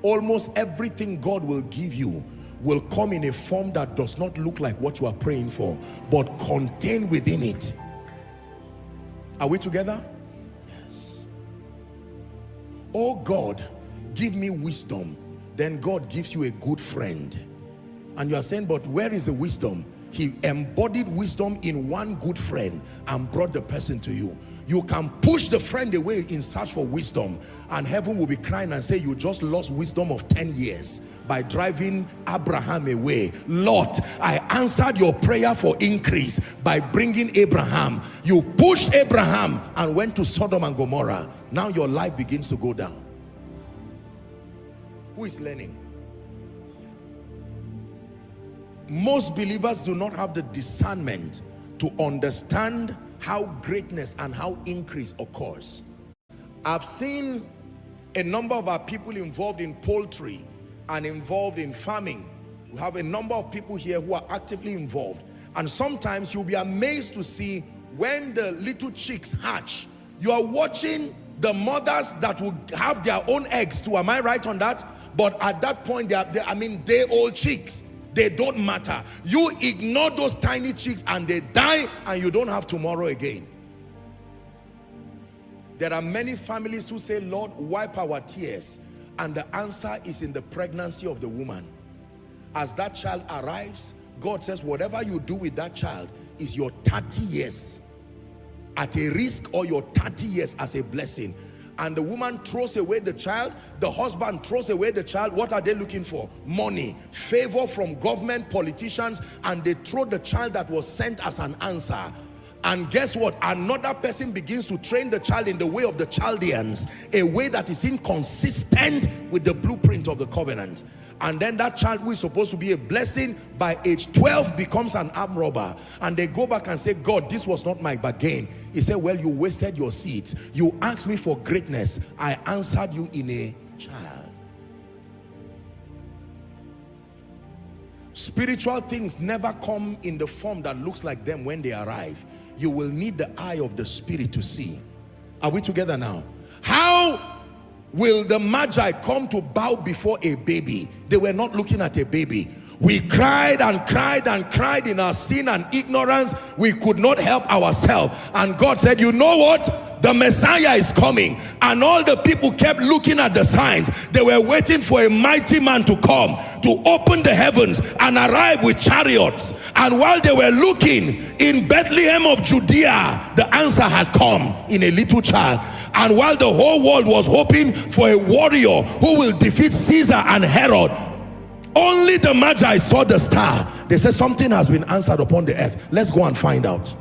Almost everything God will give you will come in a form that does not look like what you are praying for, but contained within it. Are we together? Yes. Oh God, give me wisdom. Then God gives you a good friend. And you are saying, but where is the wisdom? He embodied wisdom in one good friend and brought the person to you. You can push the friend away in search for wisdom, and heaven will be crying and say, you just lost wisdom of 10 years by driving Abraham away. Lot, I answered your prayer for increase by bringing Abraham. You pushed Abraham and went to Sodom and Gomorrah. Now your life begins to go down. Who is learning? Most believers do not have the discernment to understand how greatness and how increase occurs. I've seen a number of our people involved in poultry and involved in farming. We have a number of people here who are actively involved, and sometimes you'll be amazed to see when the little chicks hatch, you are watching the mothers that will have their own eggs too. Am I right on that? But at that point, day-old chicks. They don't matter. You ignore those tiny chicks and they die, and you don't have tomorrow again. There are many families who say, Lord, wipe our tears. And the answer is in the pregnancy of the woman. As that child arrives, God says, whatever you do with that child is your 30 years at a risk, or your 30 years as a blessing. And the woman throws away the child, the husband throws away the child. What are they looking for? Money, favor from government, politicians, and they throw the child that was sent as an answer. And guess what? Another person begins to train the child in the way of the Chaldeans, a way that is inconsistent with the blueprint of the covenant. And then that child who is supposed to be a blessing, by age 12 becomes an armed robber. And they go back and say, God, this was not my bargain. He said, well, you wasted your seeds. You asked me for greatness. I answered you in a child. Spiritual things never come in the form that looks like them when they arrive. You will need the eye of the Spirit to see. Are we together now? How will the Magi come to bow before a baby? They were not looking at a baby. We cried and cried and cried in our sin and ignorance. We could not help ourselves. And God said, you know what? The Messiah is coming. And all the people kept looking at the signs. They were waiting for a mighty man to come, to open the heavens and arrive with chariots. And while they were looking in Bethlehem of Judea, the answer had come in a little child. And while the whole world was hoping for a warrior who will defeat Caesar and Herod, only the Magi saw the star. They said, something has been answered upon the earth. Let's go and find out.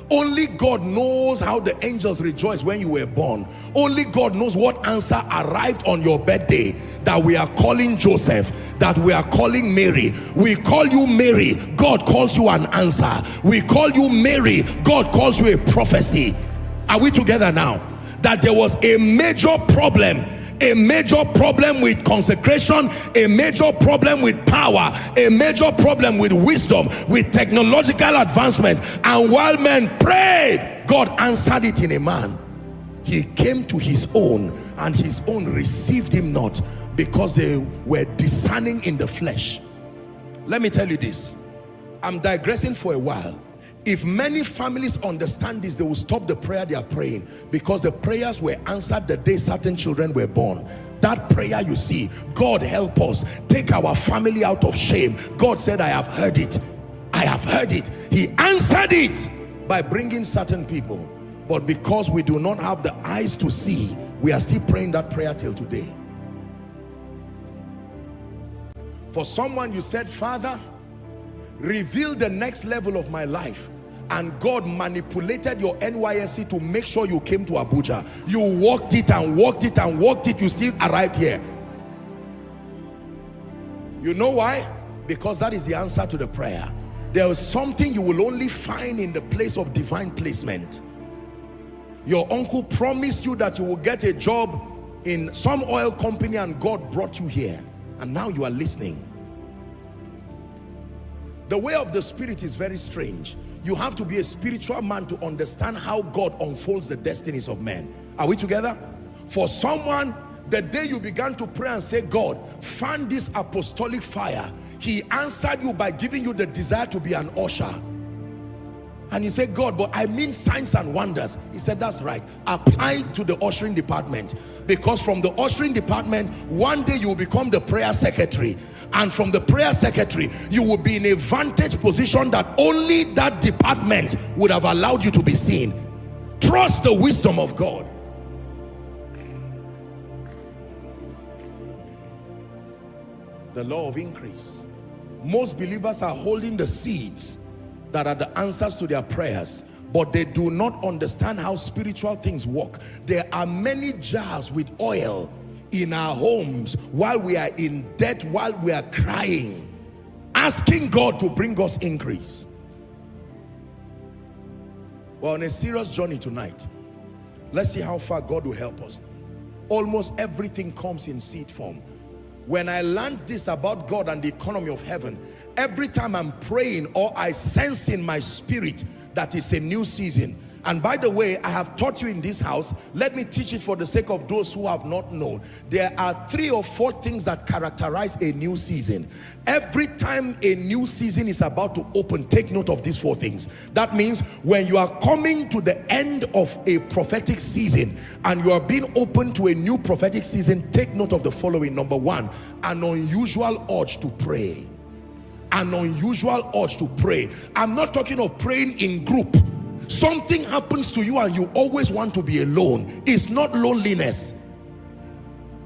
Only God knows how the angels rejoiced when you were born. Only God knows what answer arrived on your birthday, that we are calling Joseph, that we are calling Mary. We call you Mary, God calls you an answer. We call you Mary, God calls you a prophecy. Are we together now? That there was a major problem with consecration, a major problem with power, a major problem with wisdom, with technological advancement. And while men prayed, God answered it in a man. He came to his own, and his own received him not, because they were discerning in the flesh. Let me tell you this. I'm digressing for a while. If many families understand this, they will stop the prayer they are praying, because the prayers were answered the day certain children were born. That prayer you see, God help us, take our family out of shame. God said, I have heard it. I have heard it. He answered it by bringing certain people. But because we do not have the eyes to see, we are still praying that prayer till today. For someone, you said, Father, reveal the next level of my life, and God manipulated your NYSC to make sure you came to Abuja. You walked it and walked it and walked it, you still arrived here. You know why? Because that is the answer to the prayer. There is something you will only find in the place of divine placement. Your uncle promised you that you will get a job in some oil company, and God brought you here, and now you are listening. The way of the Spirit is very strange. You have to be a spiritual man to understand how God unfolds the destinies of men. Are we together? For someone, The day you began to pray and say, God, fan this apostolic fire, he answered you by giving you the desire to be an usher. And you say, God, but I mean signs and wonders. He said, that's right. Apply to the ushering department. Because from the ushering department, one day you will become the prayer secretary. And from the prayer secretary, you will be in a vantage position that only that department would have allowed you to be seen. Trust the wisdom of God. The law of increase. Most believers are holding the seeds that are the answers to their prayers, but they do not understand how spiritual things work. There are many jars with oil in our homes while we are in debt, while we are crying, asking God to bring us increase. We're on a serious journey tonight. Let's see how far God will help us. Almost everything comes in seed form. When I learned this about God and the economy of heaven, every time I'm praying or I sense in my spirit that it's a new season. And by the way, I have taught you in this house, let me teach it for the sake of those who have not known. There are 3 or 4 things that characterize a new season. Every time a new season is about to open, take note of these 4 things. That means when you are coming to the end of a prophetic season and you are being open to a new prophetic season, take note of the following. Number 1, an unusual urge to pray. An unusual urge to pray. I'm not talking of praying in group. Something happens to you and you always want to be alone. It's not loneliness.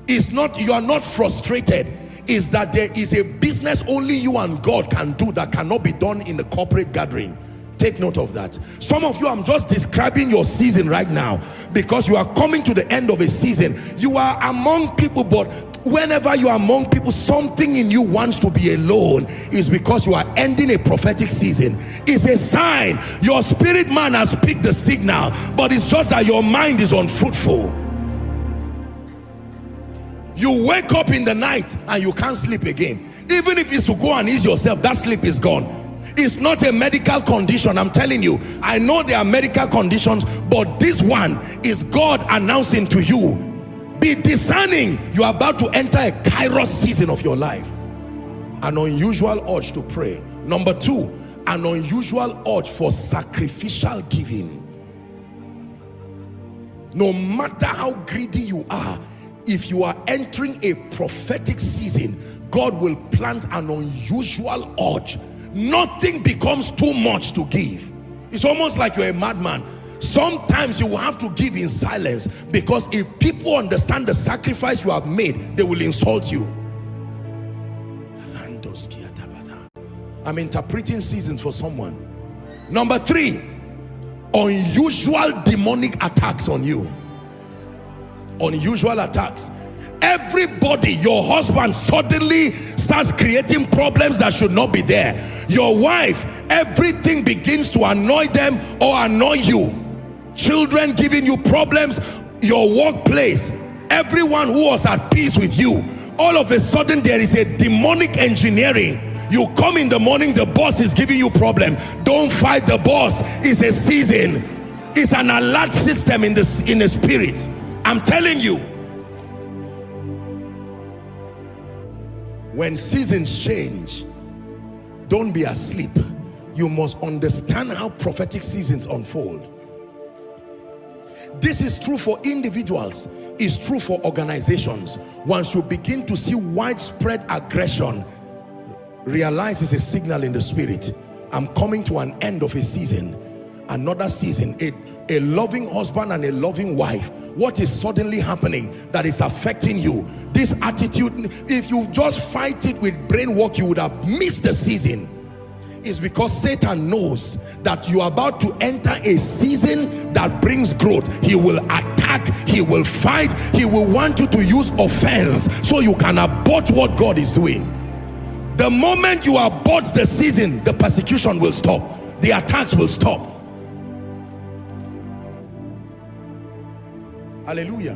It's not, you are not frustrated. It's that there is a business only you and God can do that cannot be done in the corporate gathering. Take note of that. Some of you, I'm just describing your season right now because you are coming to the end of a season. You are among people, but whenever you are among people, something in you wants to be alone. Is because you are ending a prophetic season. It's a sign your spirit man has picked the signal, but it's just that your mind is unfruitful. You wake up in the night and you can't sleep again. Even if it's to go and ease yourself, that sleep is gone. It's not a medical condition, I'm telling you. I know there are medical conditions, but this one is God announcing to you, be discerning, you are about to enter a kairos season of your life. An unusual urge to pray. Number 2, an unusual urge for sacrificial giving. No matter how greedy you are, if you are entering a prophetic season, God will plant an unusual urge. Nothing becomes too much to give. It's almost like you're a madman. Sometimes you will have to give in silence, because if people understand the sacrifice you have made, they will insult you. I'm interpreting seasons for someone. Number 3, unusual demonic attacks on you. Unusual attacks. Everybody, your husband suddenly starts creating problems that should not be there. Your wife, everything begins to annoy them or annoy you. Children giving you problems. Your workplace, everyone who was at peace with you, all of a sudden there is a demonic engineering. You come in the morning, the boss is giving you problem. Don't fight the boss. It's a season. It's an alert system in the spirit. I'm telling you. When seasons change, don't be asleep. You must understand how prophetic seasons unfold. This is true for individuals. It's true for organizations. Once you begin to see widespread aggression, realize it's a signal in the spirit. I'm coming to an end of a season. Another season. A loving husband and a loving wife. What is suddenly happening that is affecting you? This attitude, if you just fight it with brain work, you would have missed the season. It's because Satan knows that you are about to enter a season that brings growth. He will attack, he will fight, he will want you to use offense so you can abort what God is doing. The moment you abort the season, the persecution will stop, the attacks will stop. Hallelujah.